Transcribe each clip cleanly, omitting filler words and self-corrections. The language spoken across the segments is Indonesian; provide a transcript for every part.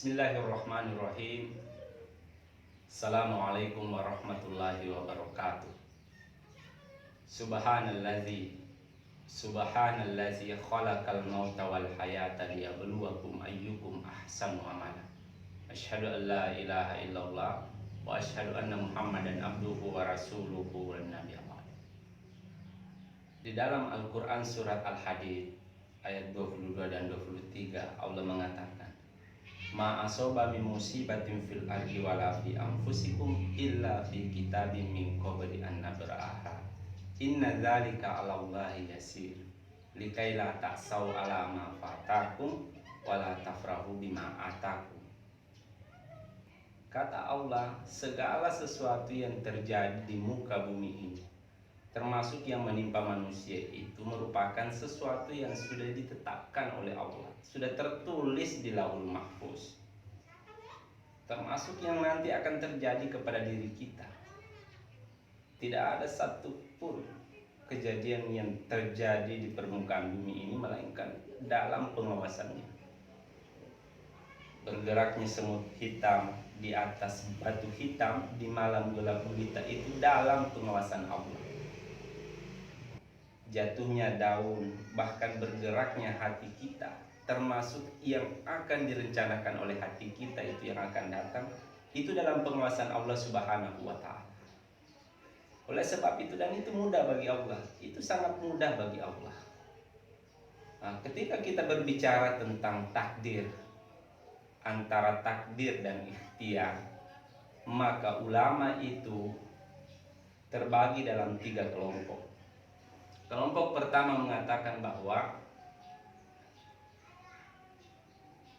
Bismillahirrahmanirrahim. Assalamualaikum warahmatullahi wabarakatuh. Subhanallazi khalaqal mauta wal hayata liyabluwakum ayyukum ahsanu amala. Asyhadu an la ilaha illallah wa asyhadu anna Muhammadan abduhu wa rasuluhu wan nabiyyu. Di dalam Al-Qur'an surat Al-Hadid ayat 22 dan 23 Allah mengatakan, Ma asoba min musibatin fil ardi wala fi anfusikum illa fi kitabim min qabli an nabraha. Inna dzalika 'ala Allahi yasir. Likaila ta'sau 'ala ma fatakum wala tafrahu bima atakum. Kata Allah, segala sesuatu yang terjadi di muka bumi ini, termasuk yang menimpa manusia, itu merupakan sesuatu yang sudah ditetapkan oleh Allah, sudah tertulis di Lauhul Mahfuz, termasuk yang nanti akan terjadi kepada diri kita. Tidak ada satupun kejadian yang terjadi di permukaan bumi ini melainkan dalam pengawasannya. Bergeraknya semut hitam di atas batu hitam di malam gelap gulita itu dalam pengawasan Allah. Jatuhnya daun, bahkan bergeraknya hati kita, termasuk yang akan direncanakan oleh hati kita itu yang akan datang, itu dalam pengawasan Allah Subhanahu wa Ta'ala. Oleh sebab itu, dan itu mudah bagi Allah, itu sangat mudah bagi Allah. Nah, ketika kita berbicara tentang takdir, antara takdir dan ikhtiar, maka ulama itu terbagi dalam 3 kelompok. Kelompok pertama mengatakan bahwa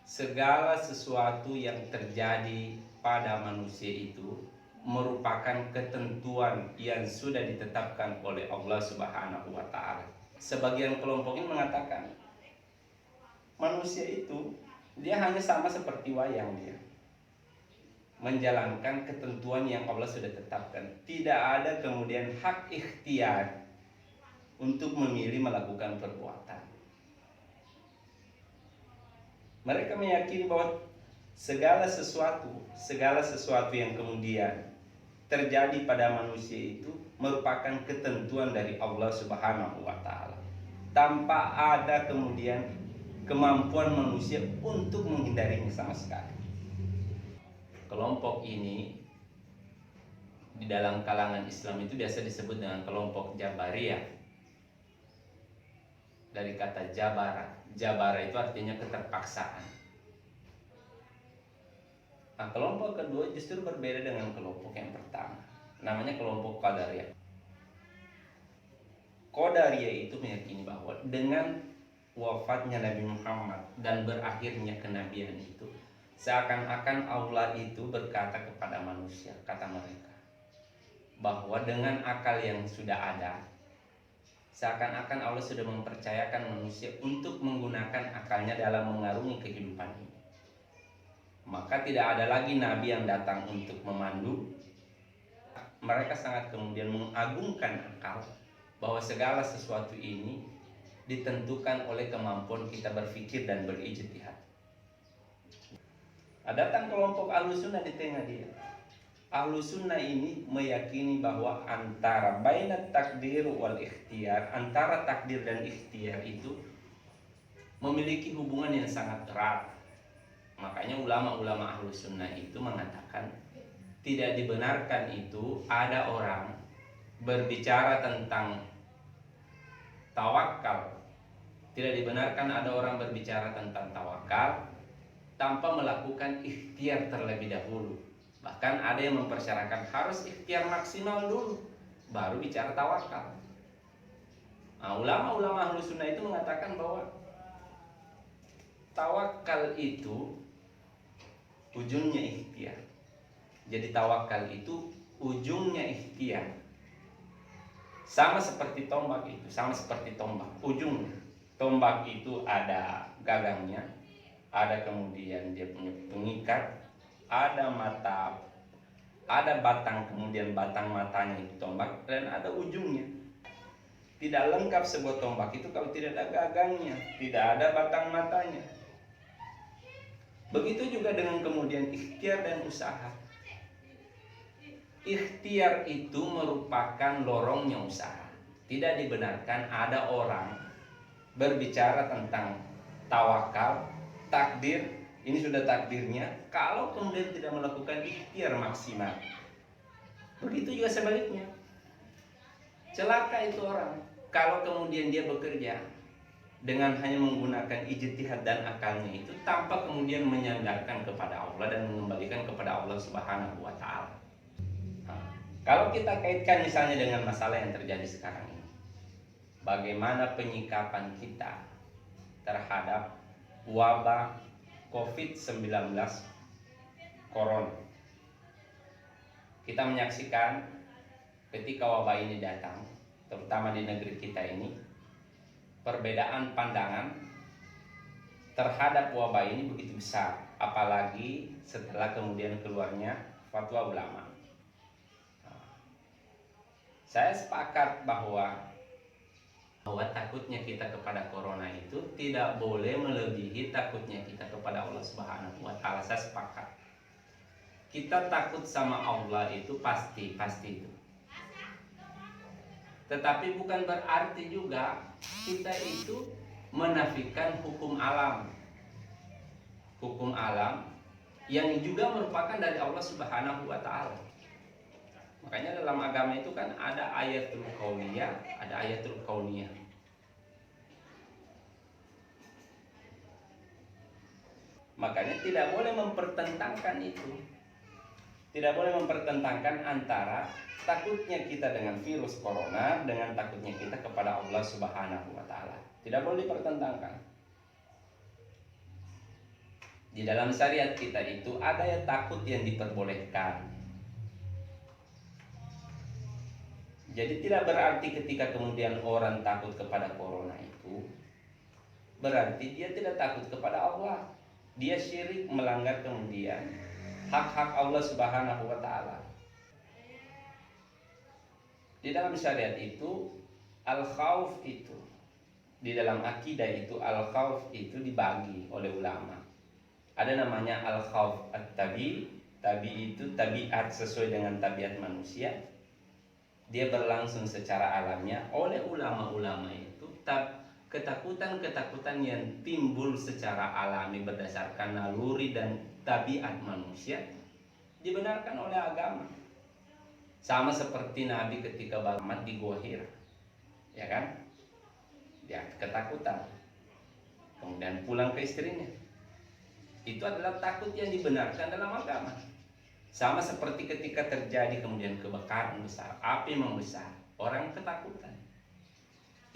segala sesuatu yang terjadi pada manusia itu merupakan ketentuan yang sudah ditetapkan oleh Allah Subhanahu wa Ta'ala. Sebagian kelompok ini mengatakan manusia itu dia hanya sama seperti wayang, dia menjalankan ketentuan yang Allah sudah tetapkan. Tidak ada kemudian hak ikhtiar untuk memilih melakukan perbuatan. Mereka meyakini bahwa segala sesuatu yang kemudian terjadi pada manusia itu merupakan ketentuan dari Allah Subhanahu wa Ta'ala, tanpa ada kemudian kemampuan manusia untuk menghindarinya sama sekali. Kelompok ini di dalam kalangan Islam itu biasa disebut dengan kelompok Jabariyah, dari kata jabara. Jabara itu artinya keterpaksaan. Nah, kelompok kedua justru berbeda dengan kelompok yang pertama. Namanya kelompok Qadariyah. Qadariyah itu meyakini bahwa dengan wafatnya Nabi Muhammad dan berakhirnya kenabian itu, seakan-akan Allah itu berkata kepada manusia, kata mereka, bahwa dengan akal yang sudah ada, seakan-akan Allah sudah mempercayakan manusia untuk menggunakan akalnya dalam mengarungi kehidupan ini. Maka tidak ada lagi nabi yang datang untuk memandu. Mereka sangat kemudian mengagungkan akal, bahwa segala sesuatu ini ditentukan oleh kemampuan kita berpikir dan berijtihad. Datang kelompok Ahlussunnah di tengah dia. Ahlussunnah ini meyakini bahwa antara bainat takdir wal ikhtiar, antara takdir dan ikhtiar itu memiliki hubungan yang sangat erat. Makanya ulama-ulama Ahlussunnah itu mengatakan tidak dibenarkan itu ada orang berbicara tentang tawakal. Tidak dibenarkan ada orang berbicara tentang tawakal tanpa melakukan ikhtiar terlebih dahulu. Bahkan ada yang mempersyaratkan harus ikhtiar maksimal dulu baru bicara tawakal. Nah, ulama-ulama Ahlussunnah itu mengatakan bahwa tawakal itu ujungnya ikhtiar. Jadi tawakal itu ujungnya ikhtiar. Sama seperti tombak itu, ujungnya. Tombak itu ada gagangnya, ada kemudian dia punya pengikat, ada mata, ada batang, kemudian batang matanya itu tombak, dan ada ujungnya. Tidak lengkap sebuah tombak itu kalau tidak ada gagangnya, tidak ada batang matanya. Begitu juga dengan kemudian ikhtiar dan usaha. Ikhtiar itu merupakan lorongnya usaha. Tidak dibenarkan ada orang berbicara tentang tawakal, takdir, ini sudah takdirnya, kalau kemudian tidak melakukan ikhtiar maksimal. Begitu juga sebaliknya. Celaka itu orang kalau kemudian dia bekerja dengan hanya menggunakan ijtihad dan akalnya itu tanpa kemudian menyandarkan kepada Allah dan mengembalikan kepada Allah Subhanahu wa taala. Kalau kita kaitkan misalnya dengan masalah yang terjadi sekarang ini, bagaimana penyikapan kita terhadap wabah COVID-19 Corona. Kita menyaksikan ketika wabah ini datang, terutama di negeri kita ini, perbedaan pandangan terhadap wabah ini begitu besar, apalagi setelah kemudian keluarnya fatwa ulama. Saya sepakat bahwa takutnya kita kepada corona itu tidak boleh melebihi takutnya kita kepada Allah Subhanahu wa taala. Saya sepakat. Kita takut sama Allah itu pasti itu. Tetapi bukan berarti juga kita itu menafikan hukum alam. Hukum alam yang juga merupakan dari Allah Subhanahu wa taala. Makanya dalam agama itu kan ada ayatul kauniyah, ada ayatul kauniyah. Makanya tidak boleh mempertentangkan itu. Tidak boleh mempertentangkan antara takutnya kita dengan virus corona dengan takutnya kita kepada Allah Subhanahu wa taala. Tidak boleh dipertentangkan. Di dalam syariat kita itu ada ya takut yang diperbolehkan. Jadi tidak berarti ketika kemudian orang takut kepada corona itu berarti dia tidak takut kepada Allah. Dia syirik, melanggar kemudian hak-hak Allah Subhanahu wa taala. Di dalam syariat itu al-khauf itu, di dalam akidah itu al-khauf itu dibagi oleh ulama. Ada namanya al-khauf at-tabi, tabi itu tabiat sesuai dengan tabiat manusia. Dia berlangsung secara alamiah. Oleh ulama-ulama itu ketakutan-ketakutan yang timbul secara alami berdasarkan naluri dan tabiat manusia dibenarkan oleh agama. Sama seperti Nabi ketika beramat di Gua Hira, ya kan? Dia ketakutan, kemudian pulang ke istrinya. Itu adalah takut yang dibenarkan dalam agama. Sama seperti ketika terjadi kemudian kebakaran besar, api membesar, orang ketakutan.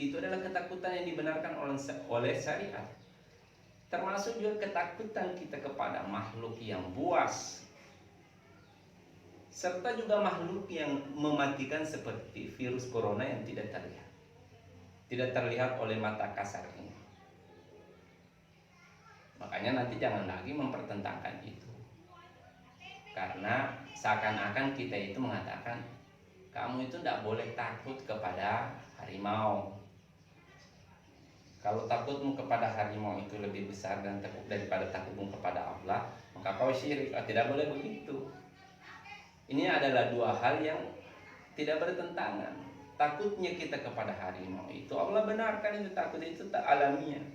Itu adalah ketakutan yang dibenarkan oleh syariat. Termasuk juga ketakutan kita kepada makhluk yang buas, serta juga makhluk yang mematikan seperti virus corona yang tidak terlihat oleh mata kasar ini. Makanya nanti jangan lagi mempertentangkan itu. Karena seakan-akan kita itu mengatakan kamu itu tidak boleh takut kepada harimau. Kalau takutmu kepada harimau itu lebih besar dan daripada takutmu kepada Allah, maka kau syirik. Tidak boleh begitu. Ini adalah dua hal yang tidak bertentangan. Takutnya kita kepada harimau itu Allah benarkan, itu takut itu tak alamiah.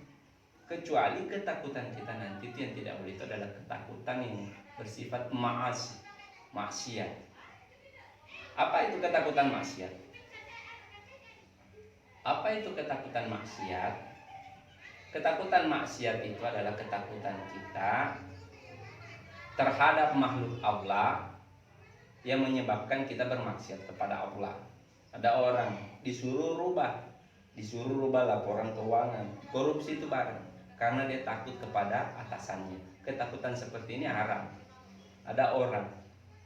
Kecuali ketakutan kita nanti itu yang tidak boleh, itu adalah ketakutan yang bersifat maksiat. Apa itu ketakutan maksiat? Apa itu ketakutan maksiat? Ketakutan maksiat itu adalah ketakutan kita terhadap makhluk Allah yang menyebabkan kita bermaksiat kepada Allah. Ada orang disuruh rubah laporan keuangan, korupsi itu barang, karena dia takut kepada atasannya. Ketakutan seperti ini haram. Ada orang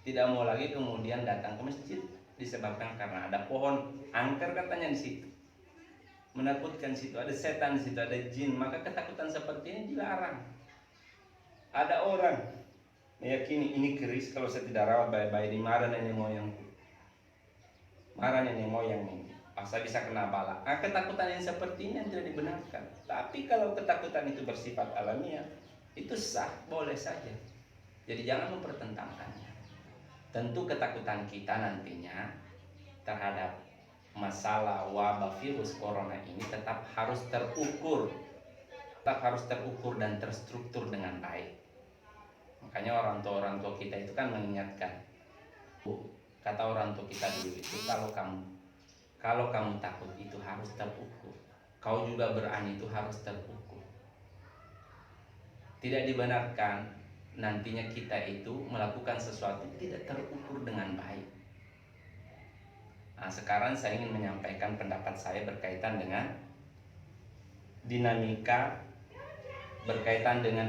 tidak mau lagi kemudian datang ke masjid disebabkan karena ada pohon angker katanya di situ, menakutkan situ, ada setan di situ, ada jin, maka ketakutan seperti ini dilarang. Ada orang meyakini ini keris, kalau saya tidak rawat baik-baik ini marah nenek moyangku, marah nenek moyang ini, saya bisa kena bala. Ketakutan yang seperti ini yang tidak dibenarkan. Tapi kalau ketakutan itu bersifat alamiah, itu sah, boleh saja. Jadi jangan mempertentangkannya. Tentu ketakutan kita nantinya terhadap masalah wabah virus corona ini tetap harus terukur, dan terstruktur dengan baik. Makanya orang tua kita itu kan mengingatkan, kata orang tua kita dulu itu, kalau kamu takut itu harus terukur, kau juga berani itu harus terukur. Tidak dibenarkan nantinya kita itu melakukan sesuatu tidak terukur dengan baik. Nah, sekarang saya ingin menyampaikan pendapat saya berkaitan dengan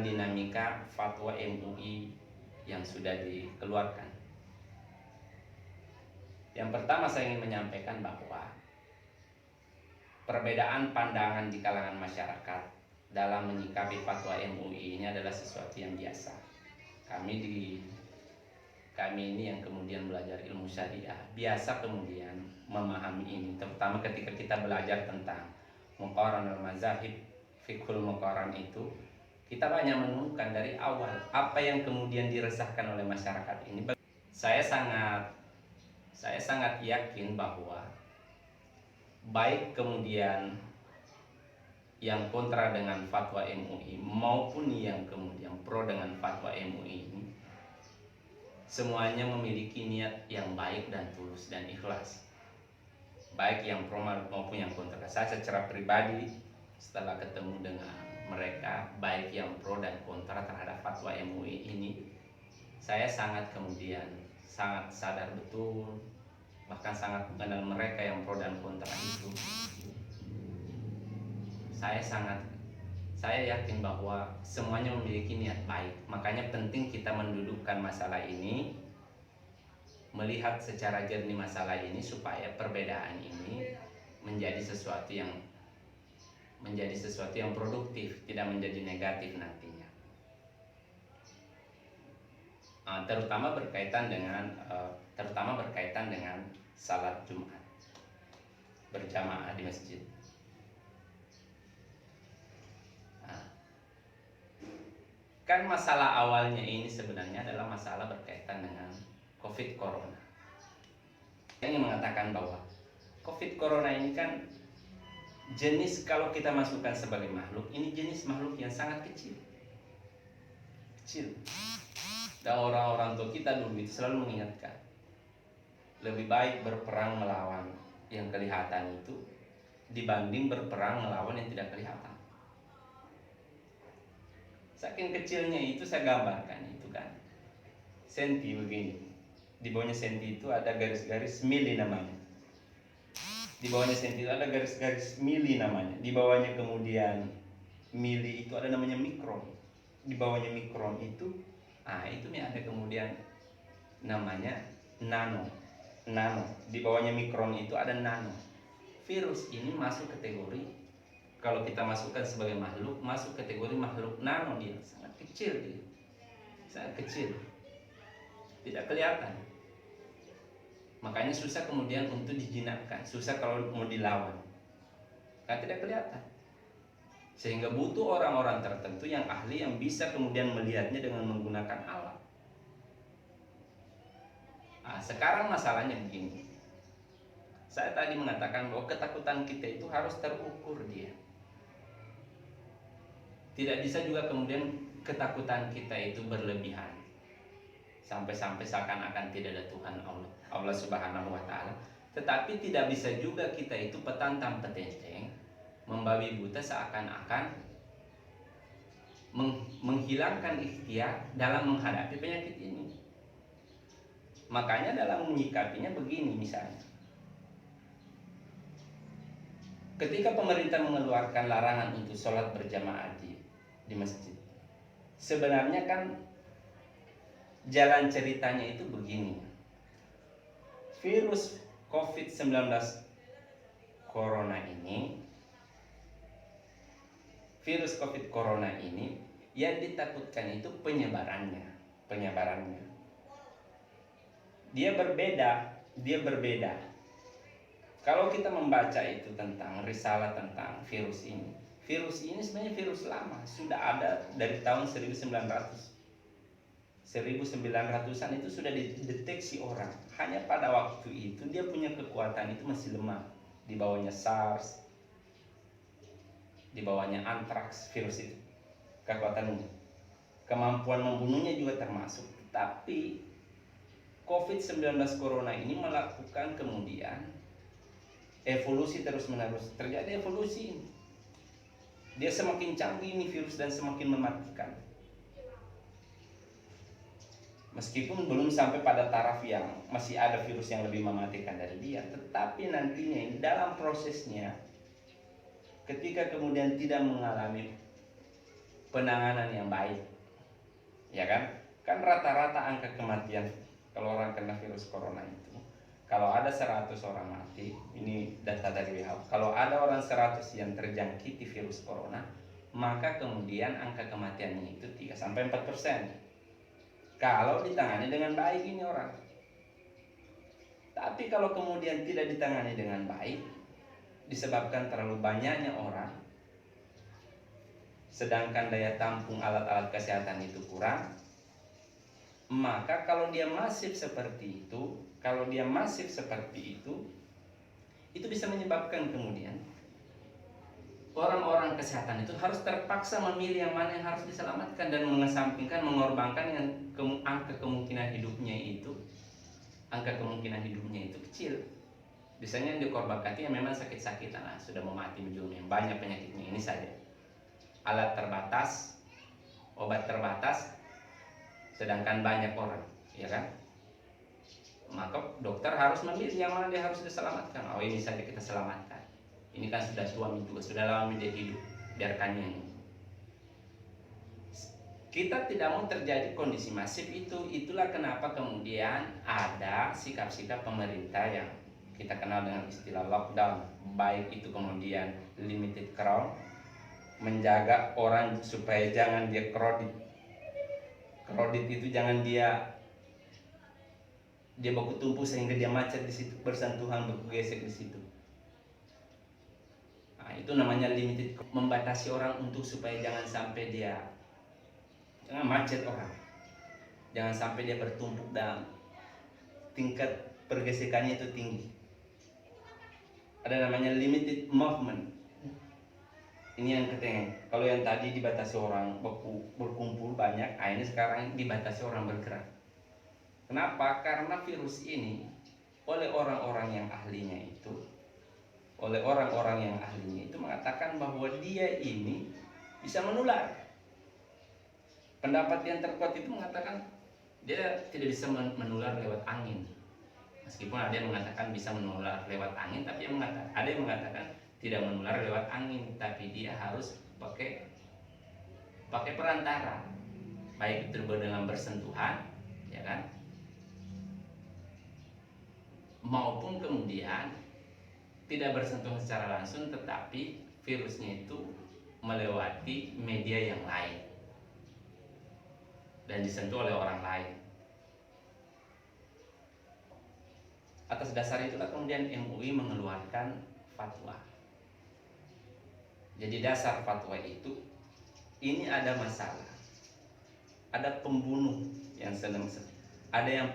dinamika fatwa MUI yang sudah dikeluarkan. Yang pertama saya ingin menyampaikan bahwa perbedaan pandangan di kalangan masyarakat dalam menyikapi fatwa MUI ini adalah sesuatu yang biasa. Kami ini yang kemudian belajar ilmu syariah biasa kemudian memahami ini, terutama ketika kita belajar tentang muqaran al-mazahib, fiqhul muqaran itu, kita banyak menemukan dari awal apa yang kemudian diresahkan oleh masyarakat ini. Saya sangat yakin bahwa baik kemudian yang kontra dengan fatwa MUI maupun yang kemudian pro dengan fatwa MUI ini, semuanya memiliki niat yang baik dan tulus dan ikhlas, baik yang pro maupun yang kontra. Saya secara pribadi setelah ketemu dengan mereka, baik yang pro dan kontra terhadap fatwa MUI ini, saya sangat sadar betul, bahkan sangat mengenal mereka yang pro dan kontra itu. Saya yakin bahwa semuanya memiliki niat baik. Makanya penting kita mendudukkan masalah ini, melihat secara jernih masalah ini, supaya perbedaan ini menjadi sesuatu yang produktif, tidak menjadi negatif nantinya. Terutama berkaitan dengan salat Jumat berjamaah di masjid. Kan masalah awalnya ini sebenarnya adalah masalah berkaitan dengan COVID Corona. Saya ingin mengatakan bahwa COVID Corona ini kan jenis, kalau kita masukkan sebagai makhluk, ini jenis makhluk yang sangat kecil. Dan orang-orang tua kita dulu itu selalu mengingatkan, lebih baik berperang melawan yang kelihatan itu dibanding berperang melawan yang tidak kelihatan. Saking kecilnya itu saya gambarkan itu kan, senti begini, di bawahnya senti itu ada garis-garis mili namanya, di bawahnya senti itu ada garis-garis mili namanya, di bawahnya kemudian mili itu ada namanya mikron, di bawahnya mikron itu ada kemudian namanya nano, di bawahnya mikron itu ada nano. Virus ini masuk kategori, kalau kita masukkan sebagai makhluk, masuk kategori makhluk nano. Dia sangat kecil, tidak kelihatan. Makanya susah kemudian untuk dijinakkan, susah kalau mau dilawan, kan tidak kelihatan. Sehingga butuh orang-orang tertentu yang ahli, yang bisa kemudian melihatnya dengan menggunakan alat. Sekarang masalahnya begini. Saya tadi mengatakan bahwa ketakutan kita itu harus terukur dia. Tidak bisa juga kemudian ketakutan kita itu berlebihan, sampai-sampai seakan-akan tidak ada Tuhan Allah Subhanahu wa Ta'ala. Tetapi tidak bisa juga kita itu petantang petenteng, membabi buta, seakan-akan menghilangkan ikhtiar dalam menghadapi penyakit ini. Makanya dalam menyikapinya begini, misalnya ketika pemerintah mengeluarkan larangan untuk sholat berjamaah di masjid, sebenarnya kan jalan ceritanya itu begini. Virus COVID-19 Corona ini yang ditakutkan itu penyebarannya. Dia berbeda. Kalau kita membaca itu tentang risalah tentang virus ini, Virus ini sebenarnya virus lama, sudah ada dari tahun 1900. 1900-an itu sudah dideteksi orang. Hanya pada waktu itu dia punya kekuatan itu masih lemah. Di bawahnya SARS, di bawahnya antraks virus itu. Kekuatannya. Kemampuan membunuhnya juga termasuk. Tapi COVID-19 Corona ini melakukan kemudian evolusi terus-menerus. Terjadi evolusi. Dia semakin canggih ini virus dan semakin mematikan. Meskipun belum sampai pada taraf yang masih ada virus yang lebih mematikan dari dia, tetapi nantinya dalam prosesnya, ketika kemudian tidak mengalami penanganan yang baik, ya kan rata-rata angka kematian kalau orang kena virus corona itu, kalau ada 100 orang mati, ini data dari WHO, kalau ada orang 100 yang terjangkiti virus corona, maka kemudian angka kematiannya itu 3-4%. Kalau ditangani dengan baik ini orang. Tapi kalau kemudian tidak ditangani dengan baik, disebabkan terlalu banyaknya orang, sedangkan daya tampung alat-alat kesehatan itu kurang, maka kalau dia masif seperti itu bisa menyebabkan kemudian orang-orang kesehatan itu harus terpaksa memilih yang mana yang harus diselamatkan dan mengesampingkan, mengorbankan yang angka kemungkinan hidupnya itu kecil. Biasanya yang dikorbankan itu yang memang sakit-sakitan, sudah mau mati menjual, yang banyak penyakitnya ini saja. Alat terbatas, obat terbatas, sedangkan banyak orang, ya kan? Maka dokter harus memilih yang mana dia harus diselamatkan. Oh, ini saja kita selamatkan. Ini kan sudah suami juga, sudah lama dia hidup, biarkannya ini. Kita tidak mau terjadi kondisi masif itu. Itulah kenapa kemudian ada sikap-sikap pemerintah yang kita kenal dengan istilah lockdown. Baik itu kemudian limited crowd, menjaga orang supaya jangan dia crowded. Crowded itu jangan dia baku tumpuk sehingga dia macet di situ, bersentuhan, bergesek di situ. Itu namanya limited, membatasi orang untuk supaya jangan sampai dia macet orang, jangan sampai dia bertumpuk dan tingkat pergesekannya itu tinggi. Ada namanya limited movement. Ini yang ketiga. Kalau yang tadi dibatasi orang berkumpul banyak, ini sekarang dibatasi orang bergerak. Kenapa? Karena virus ini oleh orang-orang yang ahlinya itu mengatakan bahwa dia ini bisa menular. Pendapat yang terkuat itu mengatakan dia tidak bisa menular lewat angin. Meskipun ada yang mengatakan bisa menular lewat angin, tapi ada yang mengatakan tidak menular lewat angin, tapi dia harus pakai perantara, baik itu dengan bersentuhan, ya kan, maupun kemudian tidak bersentuhan secara langsung, tetapi virusnya itu melewati media yang lain dan disentuh oleh orang lain. Atas dasar itulah kemudian MUI mengeluarkan fatwa. Jadi dasar fatwa itu, ini ada masalah, ada pembunuh yang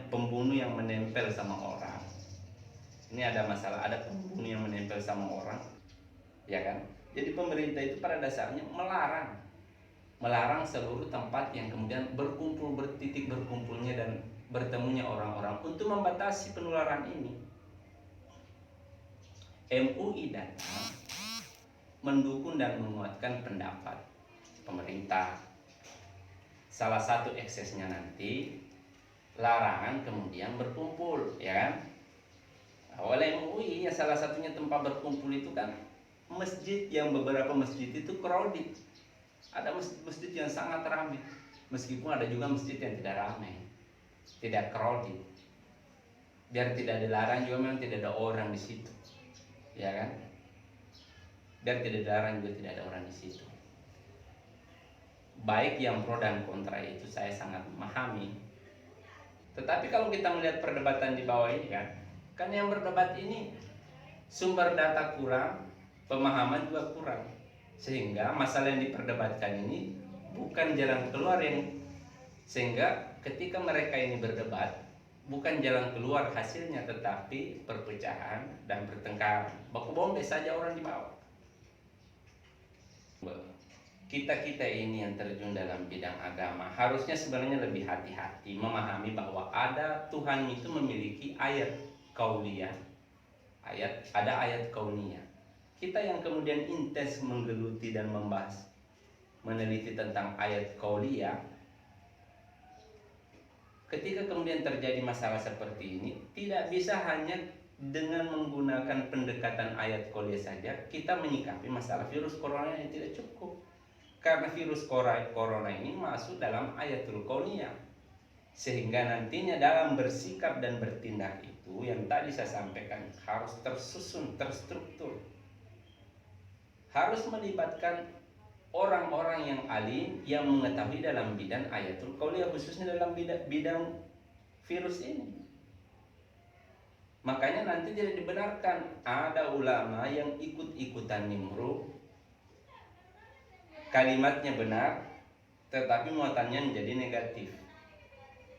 pembunuh yang menempel sama orang. Ini ada masalah, ada pembunuh yang menempel sama orang, ya kan? Jadi pemerintah itu pada dasarnya melarang seluruh tempat yang kemudian titik berkumpulnya dan bertemunya orang-orang untuk membatasi penularan ini. MUI datang mendukung dan menguatkan pendapat pemerintah. Salah satu eksesnya nanti larangan kemudian berkumpul, ya kan? Oleh MUI ya salah satunya tempat berkumpul itu kan masjid, yang beberapa masjid itu crowded. Ada masjid yang sangat ramai, meskipun ada juga masjid yang tidak ramai, tidak crowded. Biar tidak dilarang juga memang tidak ada orang di situ, ya kan? Biar tidak dilarang juga tidak ada orang di situ. Baik yang pro dan kontra itu saya sangat memahami. Tetapi kalau kita melihat perdebatan di bawah ini kan yang berdebat ini sumber data kurang, pemahaman juga kurang. Sehingga masalah yang diperdebatkan ini bukan jalan keluar yang, sehingga ketika mereka ini berdebat bukan jalan keluar hasilnya, tetapi perpecahan dan pertengkaran. Baku bombe saja orang dibawa. Kita ini yang terjun dalam bidang agama harusnya sebenarnya lebih hati-hati memahami bahwa ada Tuhan itu memiliki ayat kauliyah, ada ayat kauniyah. Kita yang kemudian intens menggeluti dan membahas, meneliti tentang ayat kauliyah, ketika kemudian terjadi masalah seperti ini, tidak bisa hanya dengan menggunakan pendekatan ayat kauliyah saja kita menyikapi masalah virus corona yang tidak cukup. Karena virus corona ini masuk dalam ayatul kauniyah, sehingga nantinya dalam bersikap dan bertindak itu yang tadi saya sampaikan harus tersusun, terstruktur, harus melibatkan orang-orang yang alim yang mengetahui dalam bidang ayatul kauniyah, khususnya dalam bidang virus ini. Makanya nanti tidak dibenarkan ada ulama yang ikut-ikutan nimbrung, kalimatnya benar tetapi muatannya menjadi negatif,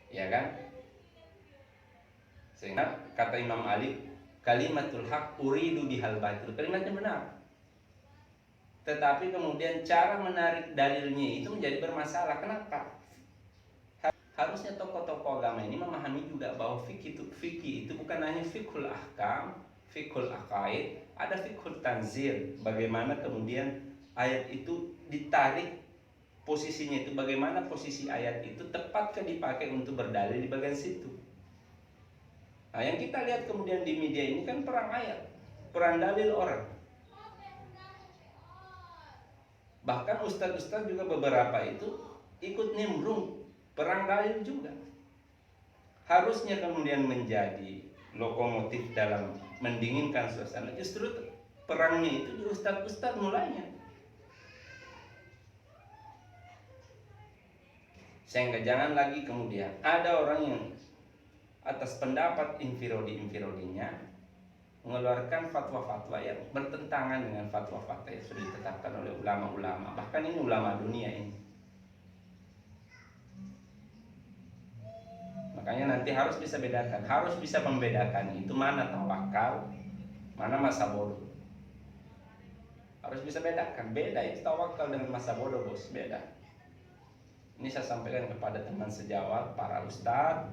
ya kan? Sehingga kata Imam Ali, kalimatul haq uridu bihal batil, kalimatnya benar tetapi kemudian cara menarik dalilnya itu menjadi bermasalah. Kenapa? Harusnya tokoh-tokoh agama ini memahami juga bahwa fikih itu bukan hanya fikhul ahkam, fikhul aqaid, ada fikhul tanzil. Bagaimana kemudian ayat itu ditarik posisinya, itu bagaimana posisi ayat itu tepatkah dipakai untuk berdalil di bagian situ. Nah, yang kita lihat kemudian di media ini kan perang ayat, perang dalil orang. Bahkan ustadz-ustadz juga beberapa itu ikut nimbrung perang dalil juga. Harusnya kemudian menjadi lokomotif dalam mendinginkan suasana, justru perangnya itu di ustadz-ustadz mulainya. Sehingga jangan lagi kemudian ada orang yang atas pendapat infirodinya mengeluarkan fatwa-fatwa yang bertentangan dengan fatwa-fatwa yang sudah ditetapkan oleh ulama-ulama, bahkan ini ulama dunia ini. Makanya nanti harus bisa bedakan, harus bisa membedakan itu mana tawakal, mana masa bodoh. Harus bisa bedakan, beda itu tawakal dengan masa bodoh, bos, beda. Ini saya sampaikan kepada teman sejawat, para ustadz.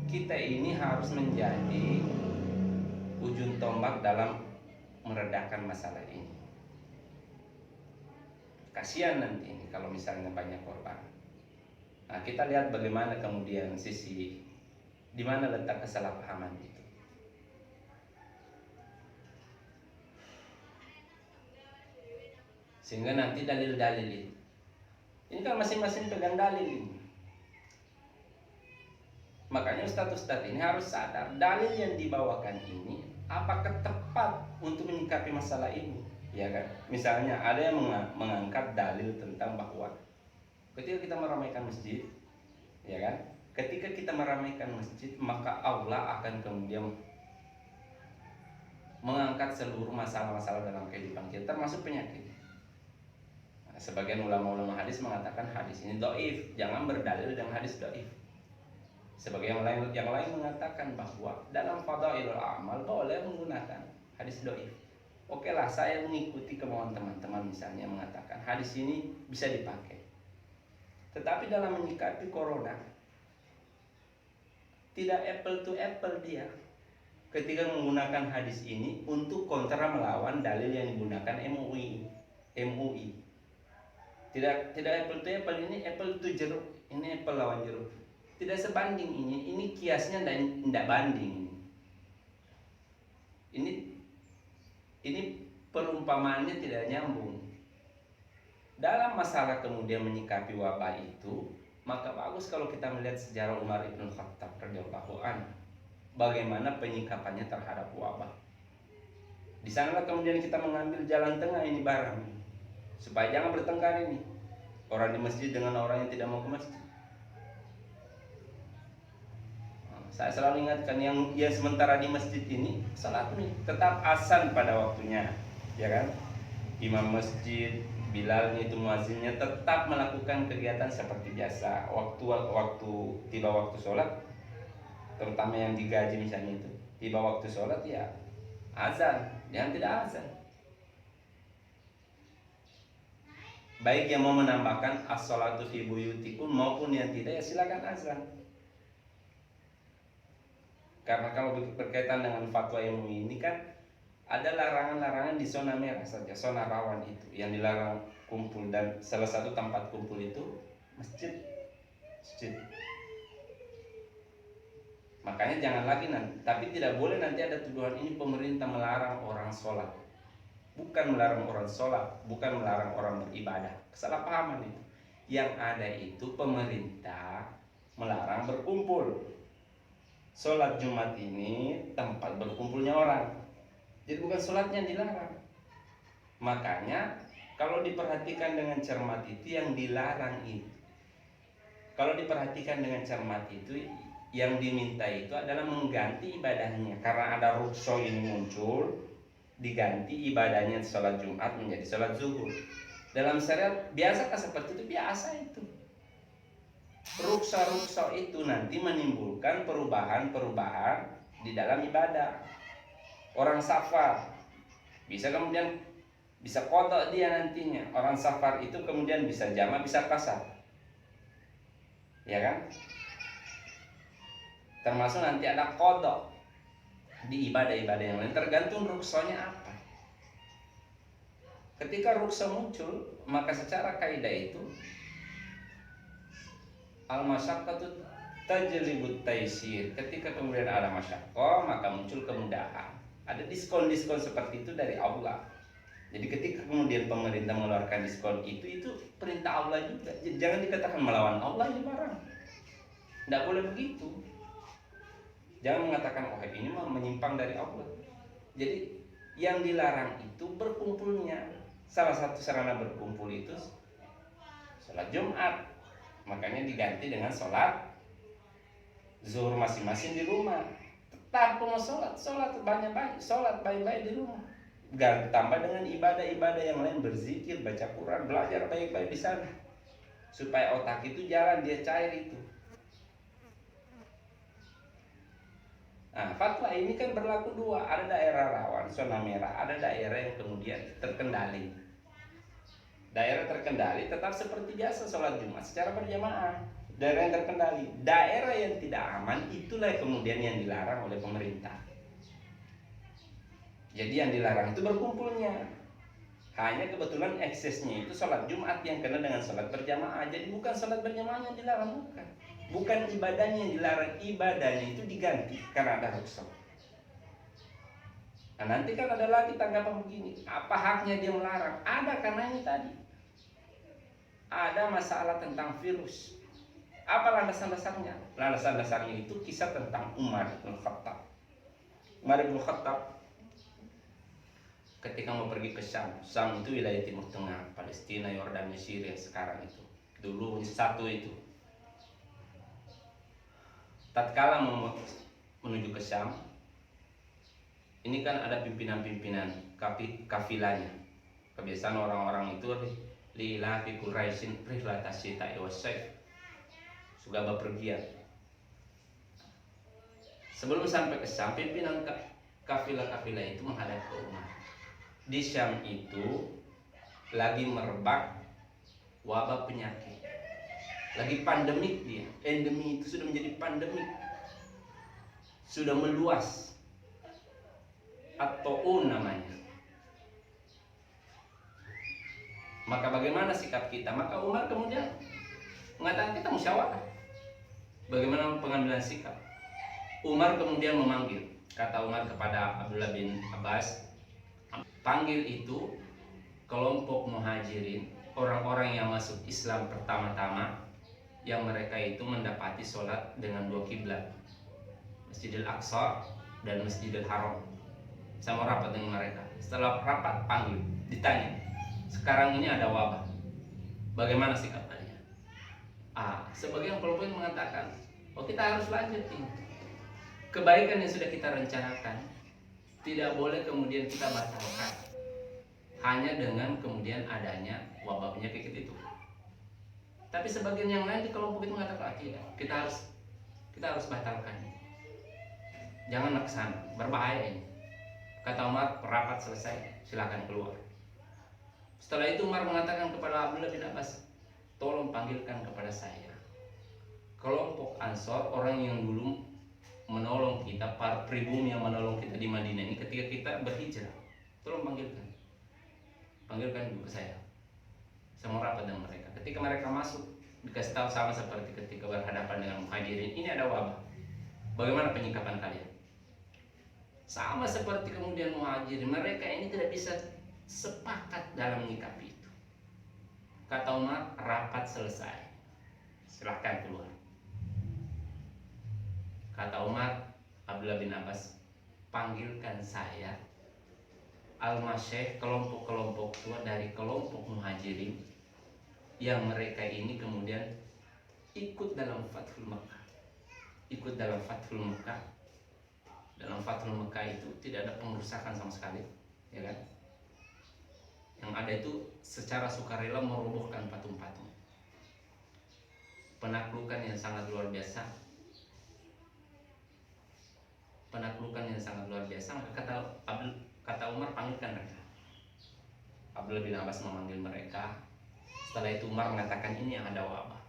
Kita ini harus menjadi ujung tombak dalam meredakan masalah ini. Kasihan nanti ini kalau misalnya banyak korban. Nah, kita lihat bagaimana kemudian sisi di mana letak kesalahpahaman itu. Sehingga nanti dalil-dalil itu, ini kan masing-masing pegang dalil ini. Makanya ustadz-ustadz ini harus sadar dalil yang dibawakan ini apakah tepat untuk menyikapi masalah ini, ya kan? Misalnya ada yang mengangkat dalil tentang bahwa ketika kita meramaikan masjid, ya kan? Ketika kita meramaikan masjid, maka Allah akan kemudian mengangkat seluruh masalah-masalah dalam kehidupan kita, termasuk penyakit. Sebagian ulama-ulama hadis mengatakan hadis ini dhaif, jangan berdalil dengan hadis dhaif. Sebagian yang lain mengatakan bahwa dalam fadailul amal boleh menggunakan hadis dhaif. Oke lah, saya mengikuti kemauan teman-teman misalnya mengatakan hadis ini bisa dipakai. Tetapi dalam menyikapi corona tidak apple to apple dia. Ketika menggunakan hadis ini untuk kontra melawan dalil yang digunakan MUI. Tidak apple to apple, ini apple to jeruk, ini apple lawan jeruk. Tidak sebanding ini kiasnya tidak banding. Ini perumpamaannya tidak nyambung. Dalam masalah kemudian menyikapi wabah itu, maka bagus kalau kita melihat sejarah Umar ibn Khattab radhiyallahu anhu, bagaimana penyikapannya terhadap wabah. Di sanalah kemudian kita mengambil jalan tengah ini barang, supaya jangan bertengkar ini orang di masjid dengan orang yang tidak mau ke masjid. Saya selalu ingatkan yang sementara di masjid ini salat nih tetap azan pada waktunya, ya kan? imam masjid, Bilalnya itu muazzinnya tetap melakukan kegiatan seperti biasa. Waktu tiba waktu sholat, terutama yang digaji misalnya itu, tiba waktu sholat ya azan, jangan tidak azan. Baik yang mau menambahkan as-sholatu fi buyutikum maupun yang tidak ya silakan azan. Karena kalau berkaitan dengan fatwa MUI ini kan ada larangan-larangan di zona merah saja, zona rawan itu yang dilarang kumpul, dan salah satu tempat kumpul itu masjid. Makanya jangan lagi nanti, tapi tidak boleh nanti ada tuduhan ini pemerintah melarang orang sholat. Bukan melarang orang sholat, bukan melarang orang beribadah. Kesalahpahaman itu. Yang ada itu pemerintah melarang berkumpul. Sholat Jumat ini tempat berkumpulnya orang. Jadi bukan sholatnya yang dilarang. Makanya kalau diperhatikan dengan cermat itu yang dilarang itu. Kalau diperhatikan dengan cermat itu yang diminta itu adalah mengganti ibadahnya. Karena ada rukso ini muncul, diganti ibadahnya sholat Jumat menjadi sholat zuhur. Dalam syariat biasakah seperti itu? Biasa itu. Rukso itu nanti menimbulkan perubahan-perubahan di dalam ibadah. Orang safar bisa kemudian bisa qadha dia nantinya. Orang safar itu kemudian bisa jamak, bisa qasar, ya kan? Termasuk nanti ada qadha di ibadah-ibadah yang lain, tergantung ruksonya apa. Ketika rukso muncul, maka secara kaidah itu al-masyaqqatu tajlibut taisir. Ketika kemudian ada masyaqqah, maka muncul kemudahan. Ada diskon-diskon seperti itu dari Allah. Jadi ketika kemudian pemerintah mengeluarkan diskon itu perintah Allah juga. Jangan dikatakan melawan Allah ini barang. Tidak boleh begitu. Jangan mengatakan oh ini mah menyimpang dari Allah. Jadi yang dilarang itu berkumpulnya. Salah satu sarana berkumpul itu sholat Jumat. Makanya diganti dengan sholat zuhur masing-masing di rumah. Tetap mau sholat banyak-banyak, sholat baik-baik di rumah. Tambah dengan ibadah-ibadah yang lain, berzikir, baca Quran, belajar baik-baik di sana, supaya otak itu jalan, dia cair itu. Nah, fatwa ini kan berlaku dua, ada daerah rawan, zona merah, ada daerah yang kemudian terkendali. Daerah terkendali tetap seperti biasa sholat Jumat secara berjamaah. Daerah yang terkendali, daerah yang tidak aman, itulah kemudian yang dilarang oleh pemerintah. Jadi yang dilarang itu berkumpulnya. Hanya kebetulan eksesnya itu sholat Jumat yang kena dengan sholat berjamaah. Jadi bukan sholat berjamaah yang dilarang, bukan. Bukan ibadahnya yang dilarang, ibadahnya itu diganti karena ada rukso. Nah nanti kan ada lagi tanggapan begini, apa haknya dia melarang? Ada, karena ini tadi ada masalah tentang virus. Apa landasan dasarnya? Landasan dasarnya itu kisah tentang Umar bin Khattab. Umar bin Khattab ketika mau pergi ke Syam. Syam itu wilayah Timur Tengah, Palestina, Yordania, Syria sekarang itu. Dulu satu itu. Tatkala mau menuju ke Syam, ini kan ada pimpinan-pimpinan kafilahnya. Kebiasaan orang-orang itu lila fi Quraisyin rihlata syita'i was-sayf. Sudah bepergian. Sebelum sampai ke Syam, pimpinan kafilah-kafilah itu menghadap ke Umar. Di Syam itu lagi merebak wabah penyakit, lagi pandemik dia. Endemi itu sudah menjadi pandemik, sudah meluas, atau namanya. Maka bagaimana sikap kita? Maka Umar kemudian mengatakan kita musyawarah. Bagaimana pengambilan sikap? Umar kemudian memanggil. Kata Umar kepada Abdullah bin Abbas, panggil itu kelompok muhajirin, orang-orang yang masuk Islam pertama-tama, yang mereka itu mendapati sholat dengan dua kiblat, Masjidil Aqsa dan Masjidil Haram. Sama rapat dengan mereka. Setelah rapat panggil, ditanya, sekarang ini ada wabah, bagaimana sikap kalian? Sebagian kelompok yang mengatakan, kita harus lanjutin kebaikan yang sudah kita rencanakan, tidak boleh kemudian kita batalkan. hanya dengan kemudian adanya wabah penyakit itu. Tapi sebagian yang lain di kelompok itu mengatakan tidak, kita harus batalkan. Jangan ke sana, berbahaya ini. Kata Umar, rapat selesai, silakan keluar. Setelah itu Umar mengatakan kepada Abdullah bin Abbas, tolong panggilkan kepada saya kelompok Ansor, orang yang dulu menolong kita, para pribumi yang menolong kita di Madinah ini ketika kita berhijrah. Tolong panggilkan juga ke saya. Saya mau rapat dengan mereka. Ketika mereka masuk, dikasih tahu sama seperti ketika berhadapan dengan Muhajirin, ini ada wabah. Bagaimana penyikapan kalian? Sama seperti kemudian Muhajirin, mereka ini tidak bisa sepakat dalam menyikapi itu. Kata Umar, rapat selesai, silahkan keluar. Kata Umar, Abdullah bin Abbas, panggilkan saya al-masyayikh, kelompok-kelompok tua dari kelompok Muhajirin yang mereka ini kemudian ikut dalam Fathul Mekah. Dalam Fathul Mekah itu tidak ada pengerusakan sama sekali, ya kan? Yang ada itu secara sukarela merobohkan patung-patung. Penaklukan yang sangat luar biasa. Maka kata Umar, panggilkan mereka. Abdullah bin Abbas memanggil mereka. Setelah itu Umar mengatakan, ini yang ada wabah.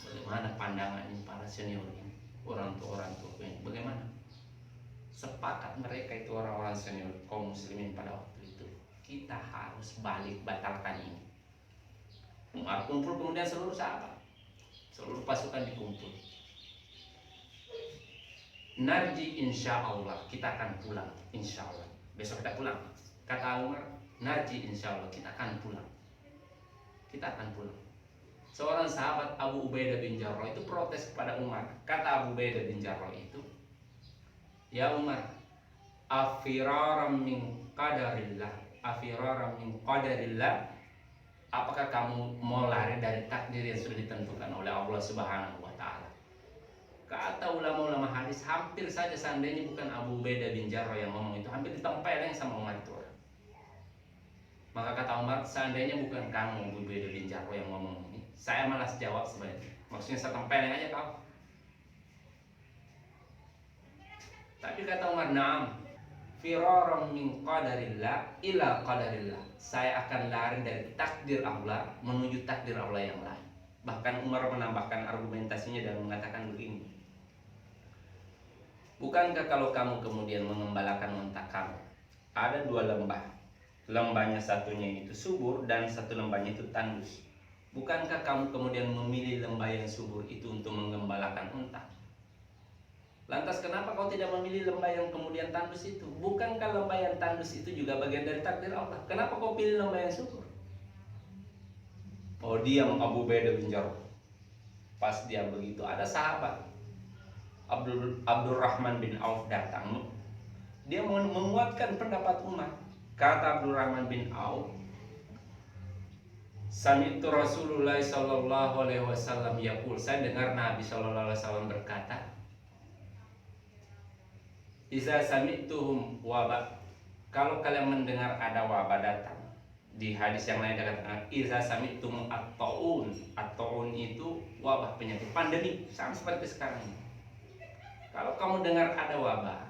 Bagaimana pandangan ini para senior ini, orang tua ini, bagaimana? Sepakat mereka itu orang-orang senior kaum muslimin pada waktu itu, kita harus batalkan ini. Umar kumpul kemudian seluruh sahabat, seluruh pasukan dikumpul. Narji insya Allah, kita akan pulang insya Allah. Besok kita pulang. Kata Umar, narji insya Allah, kita akan pulang. Seorang sahabat Abu Ubaidah bin Jarrah itu protes kepada Umar. Kata Abu Ubaidah bin Jarrah itu, ya Umar, afiraram min qadarillah, apakah kamu mau lari dari takdir yang sudah ditentukan oleh Allah Subhanahu wa Ta'ala? Kata ulama-ulama hadis, hampir saja seandainya bukan Abu Ubaidah bin Jarrah yang ngomong itu, hampir ditempeleng sama Umar itu. Maka kata Umar, seandainya bukan kamu Abu Ubaidah bin Jarrah yang ngomong ini, saya malas jawab sebenarnya. Maksudnya saya tempeleng aja kau. Tapi kata Umar, na'am, firaram min qadarillah ila qadarillah. Saya akan lari dari takdir Allah menuju takdir Allah yang lain. Bahkan Umar menambahkan argumentasinya dan mengatakan begini, bukankah kalau kamu kemudian mengembalakan unta kamu, ada dua lembah, lembahnya satunya itu subur dan satu lembahnya itu tandus. Bukankah kamu kemudian memilih lembah yang subur itu untuk mengembalakan unta? Lantas kenapa kau tidak memilih lembah yang kemudian tandus itu? Bukankah lembah yang tandus itu juga bagian dari takdir Allah? Kenapa kau pilih lembah yang subur? Oh, diam Abu Ubaidah bin Jarrah. Pas dia begitu, ada sahabat Abdurrahman bin Auf datang. Dia menguatkan pendapat Umar. Kata Abdurrahman bin Auf, sami'tu Rasulullah sallallahu alaihi wasallam yaqul, saya dengar Nabi sallallahu alaihi wasallam berkata, iza sami'tuhum wabah, kalau kalian mendengar ada wabah datang. Di hadis yang lain dikatakan iza sami'tum at-taun. At-taun itu wabah, penyakit, pandemi, sama seperti sekarang ini. Kalau kamu dengar ada wabah,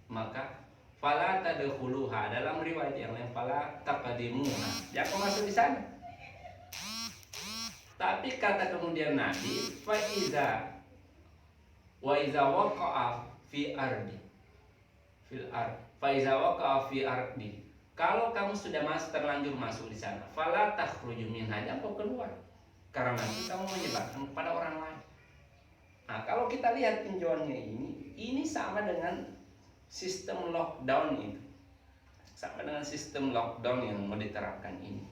maka fala tadkhuluha, dalam riwayat yang lain fala taqdimuha, jangan masuk di sana. Tapi kata kemudian Nabi, fa iza waqa'a fi ardi fa iza waqa'a fi ardi, kalau kamu sudah terlanjur masuk di sana, fala takhruju minha, jangan kau keluar, karena nanti kamu menyebarkan kepada orang lain. Nah, kalau kita lihat tinjauannya ini sama dengan sistem lockdown itu, sama dengan sistem lockdown yang mau diterapkan ini.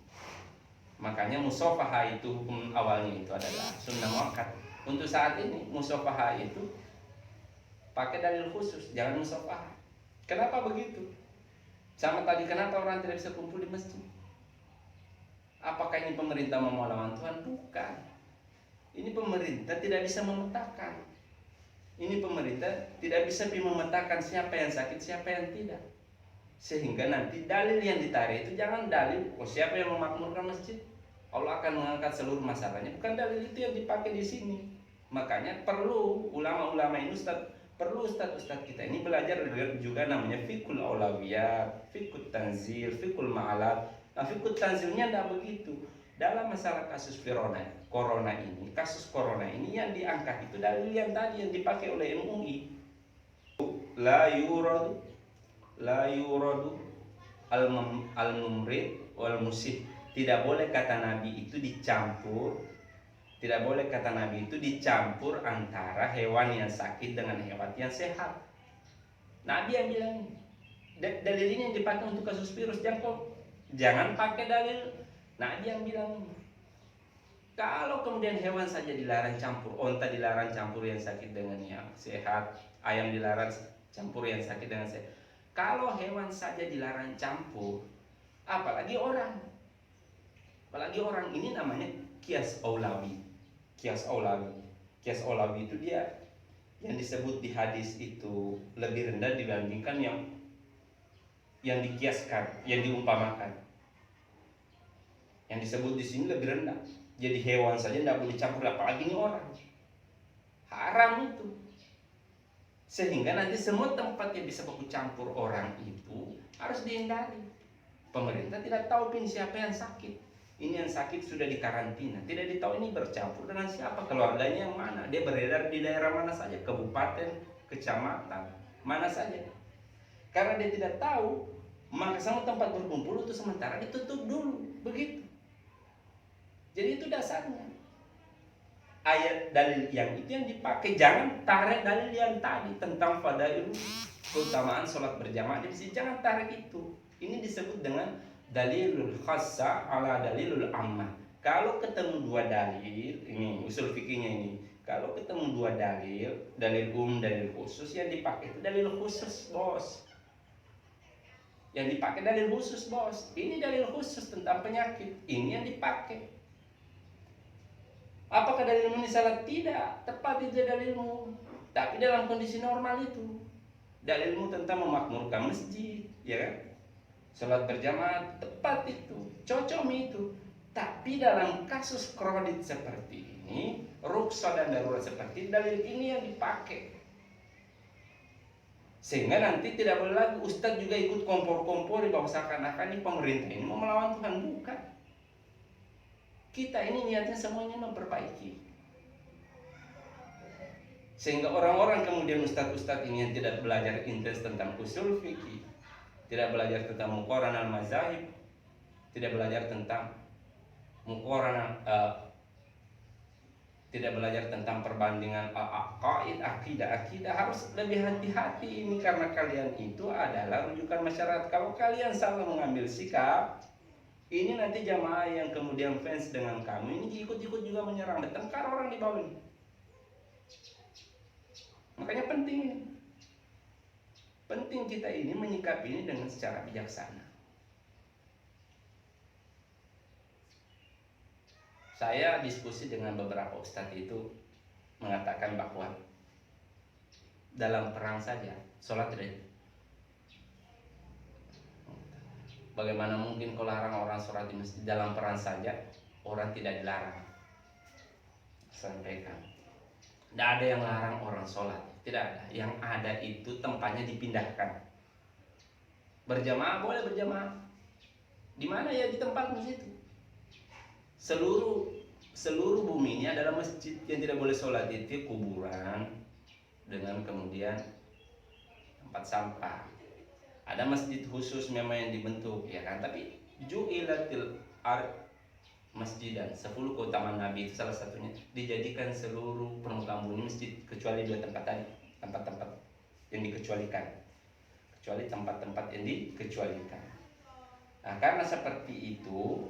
Makanya musafahah itu hukum awalnya itu adalah sunnah muakkad. Untuk saat ini musafahah itu pakai dalil khusus, jangan musafahah. Kenapa begitu? Sama tadi, kenapa orang tidak bisa kumpul di masjid? Apakah ini pemerintah mau melawan Tuhan? Bukan. Ini pemerintah tidak bisa memetakan. Ini pemerintah tidak bisa memetakan siapa yang sakit, siapa yang tidak. Sehingga nanti dalil yang ditarik itu jangan dalil siapa yang memakmurkan masjid, Allah akan mengangkat seluruh masalahnya. Bukan dalil itu yang dipakai di sini. Makanya perlu ulama-ulama ini perlu ustadz kita ini belajar juga namanya fikul aulawiyat, fikul tanzil, fikul ma'alat. Nah, fikul tanzilnya tidak begitu. Dalam masalah kasus kasus corona ini yang diangkat itu dalil yang tadi yang dipakai oleh MUI. La yuradu al-mumrid wal musib. Tidak boleh kata Nabi itu dicampur. Tidak boleh kata Nabi itu dicampur antara hewan yang sakit dengan hewan yang sehat. Nabi yang bilang ini. Dalil ini yang dipakai untuk kasus virus. Jangan pakai dalil Nabi yang bilang ini. Kalau kemudian hewan saja dilarang campur, onta dilarang campur yang sakit dengan yang sehat, ayam dilarang campur yang sakit dengan sehat. Kalau hewan saja dilarang campur, apalagi orang. Apalagi orang, ini namanya kias aulawi. Kias aulawi itu dia yang disebut di hadis itu lebih rendah dibandingkan yang dikiaskan, yang diumpamakan. Yang disebut di sini lebih rendah. Jadi hewan saja tidak boleh campur, apalagi ini orang. Haram itu. Sehingga nanti semua tempat yang bisa baku campur orang itu harus dihindari. Pemerintah tidak tahu siapa yang sakit. Ini yang sakit sudah dikarantina, tidak ditahu ini bercampur dengan siapa, keluarganya yang mana, dia beredar di daerah mana saja, kabupaten, kecamatan, mana saja. Karena dia tidak tahu, maka semua tempat berkumpul itu sementara ditutup dulu, begitu. Jadi itu dasarnya. Ayat dalil yang itu yang dipakai, jangan tarik dalil yang tadi tentang fadail keutamaan sholat berjamaah. Jadi jangan tarik itu. Ini disebut dengan dalilul khassa ala dalilul ammah. Kalau ketemu dua dalil, ini usul fikihnya ini. Kalau ketemu dua dalil dalil khusus, yang dipakai itu dalil khusus, bos. Yang dipakai dalil khusus, bos. Ini dalil khusus tentang penyakit. Ini yang dipakai. Apakah dalilmu ini salah? Tidak, tepat itu dalilmu. Tapi dalam kondisi normal itu, dalilmu tentang memakmurkan masjid, ya kan? Sholat berjamaah, tepat itu, cocok itu. Tapi dalam kasus kredit seperti ini, rukhsah dan darurat seperti dalil ini yang dipakai. Sehingga nanti tidak boleh lagi ustadz juga ikut kompor-kompor bahwa seakan-akan ini pemerintah ini mau melawan Tuhan. Bukan. Kita ini niatnya semuanya memperbaiki. Sehingga orang-orang kemudian ustadz-ustadz ini yang tidak belajar intens tentang usul fikih, tidak belajar tentang muqaran al-mazahib, tidak belajar tentang muqaran tidak belajar tentang perbandingan aqaid, akidah, harus lebih hati-hati ini, karena kalian itu adalah rujukan masyarakat. Kalau kalian salah mengambil sikap, ini nanti jamaah yang kemudian fans dengan kamu ini ikut-ikut juga menyerang, bertengkar orang di bawah ini. Makanya penting kita ini menyikapi ini dengan secara bijaksana. Saya diskusi dengan beberapa ustadz itu mengatakan bahwa dalam perang saja sholat tidak. Bagaimana mungkin kau larang orang sholat di masjid? Dalam perang saja orang tidak dilarang. Sampaikan. Tidak ada yang larang orang sholat, tidak ada. Yang ada itu tempatnya dipindahkan. Berjamaah boleh berjamaah. Di mana ya? Di tempat masjid itu. Seluruh bumi ini adalah masjid. Yang tidak boleh sholat itu kuburan dengan kemudian tempat sampah. Ada masjid khusus memang yang dibentuk, ya kan? Tapi ju'ilatil ard masjidan, 10 keutamaan Nabi itu salah satunya, dijadikan seluruh permukaan bumi masjid kecuali 2 tempat tadi, tempat-tempat yang dikecualikan, kecuali tempat-tempat yang dikecualikan. Nah, karena seperti itu,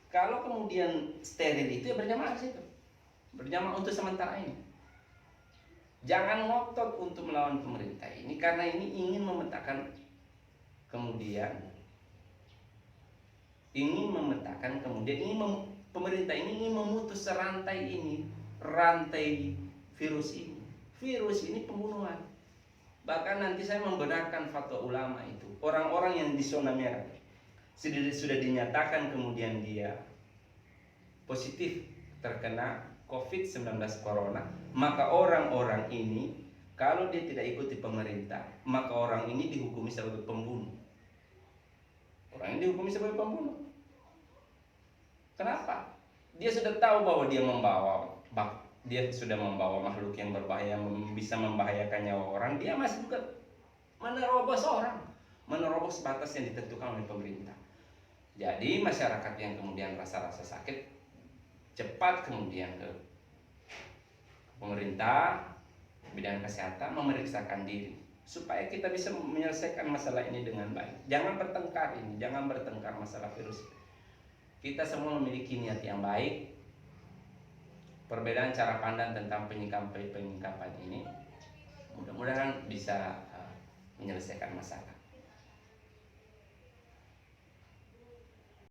kalau kemudian steril itu ya berjamaah di situ, berjamaah untuk sementara ini. Jangan ngotot untuk melawan pemerintah ini, karena ini ingin memetakan pemerintah ini ingin memutus rantai virus ini pembunuhan. Bahkan nanti saya membenarkan fatwa ulama itu. Orang-orang yang di zona merah sudah dinyatakan kemudian dia positif terkena COVID-19 corona, maka orang-orang ini kalau dia tidak ikuti pemerintah, maka orang ini dihukumi sebagai pembunuh. Orang ini dihukumi sebagai pembunuh. Kenapa? Dia sudah tahu bahwa dia sudah membawa makhluk yang berbahaya, bisa membahayakan nyawa orang. Dia masih juga menerobos orang, menerobos batas yang ditentukan oleh pemerintah. Jadi masyarakat yang kemudian rasa-rasa sakit, cepat kemudian ke pemerintah bidang kesehatan memeriksakan diri supaya kita bisa menyelesaikan masalah ini dengan baik. Jangan bertengkar ini, jangan bertengkar masalah virus. Kita semua memiliki niat yang baik. Perbedaan cara pandang tentang penyikapan ini mudah-mudahan bisa menyelesaikan masalah.